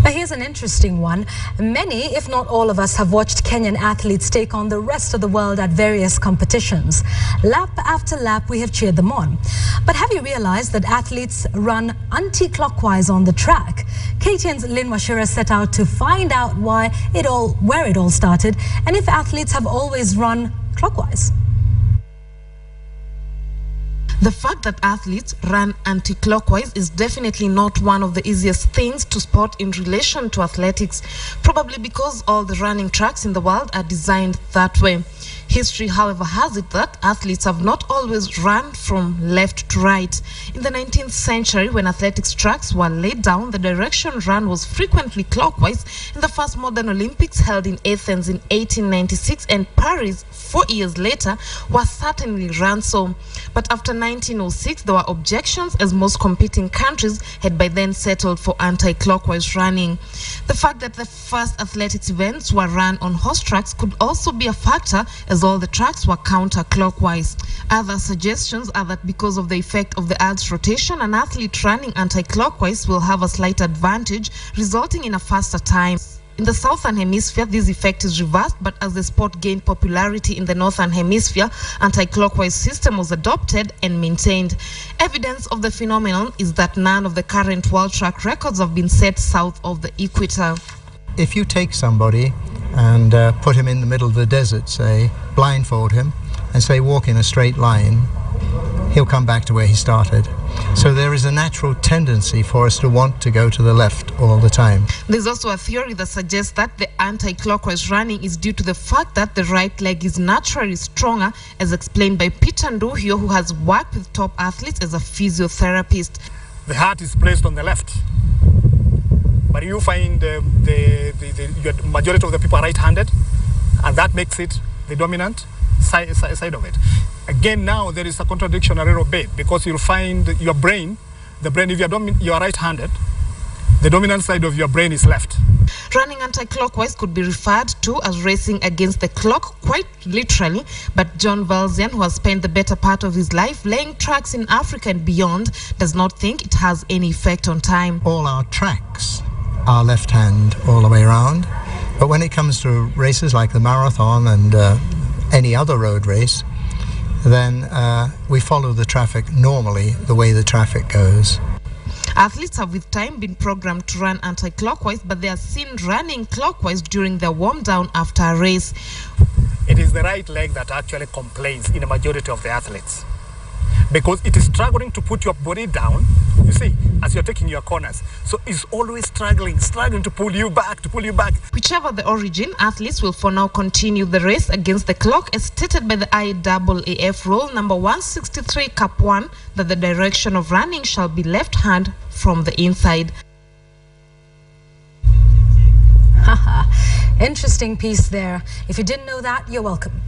But here's an interesting one. Many, if not all of us, have watched Kenyan athletes take on the rest of the world at various competitions. Lap after lap, we have cheered them on. But have you realized that athletes run anti-clockwise on the track? KTN's Lynn Washira set out to find out where it all started, and if athletes have always run clockwise. The fact that athletes run anti-clockwise is definitely not one of the easiest things to spot in relation to athletics, probably because all the running tracks in the world are designed that way. History, however, has it that athletes have not always run from left to right. In the 19th century, when athletics tracks were laid down, the direction run was frequently clockwise, and the first modern Olympics held in Athens in 1896 and Paris 4 years later were certainly run so. But after 1906, there were objections, as most competing countries had by then settled for anti-clockwise running. The fact that the first athletics events were run on horse tracks could also be a factor, as all the tracks were counter-clockwise. Other suggestions are that because of the effect of the Earth's rotation, an athlete running anti-clockwise will have a slight advantage, resulting in a faster time. In the southern hemisphere, this effect is reversed, but as the sport gained popularity in the northern hemisphere, anti-clockwise system was adopted and maintained. Evidence of the phenomenon is that none of the current world track records have been set south of the equator. If you take somebody and put him in the middle of the desert, say, blindfold him, and say walk in a straight line, he'll come back to where he started. So there is a natural tendency for us to want to go to the left all the time. There's also a theory that suggests that the anti-clockwise running is due to the fact that the right leg is naturally stronger, as explained by Peter Nduhio, who has worked with top athletes as a physiotherapist. The heart is placed on the left, but you find the majority of the people are right-handed, and that makes it the dominant side of it. Again, now there is a contradiction a little bit, because you'll find your brain, if you are right-handed, the dominant side of your brain is left. Running anti-clockwise could be referred to as racing against the clock, quite literally, but John Valzian, who has spent the better part of his life laying tracks in Africa and beyond, does not think it has any effect on time. All our tracks are left-hand all the way around, but when it comes to races like the marathon and any other road race, then we follow the traffic normally the way the traffic goes. Athletes have with time been programmed to run anti-clockwise, but they are seen running clockwise during their warm-down after a race. It is the right leg that actually complains in a majority of the athletes, because it is struggling to put your body down, you see, as you're taking your corners. So it's always struggling to pull you back, Whichever the origin, athletes will for now continue the race against the clock, as stated by the IAAF rule number 163 cap 1, that the direction of running shall be left hand from the inside. Interesting piece there. If you didn't know that, you're welcome.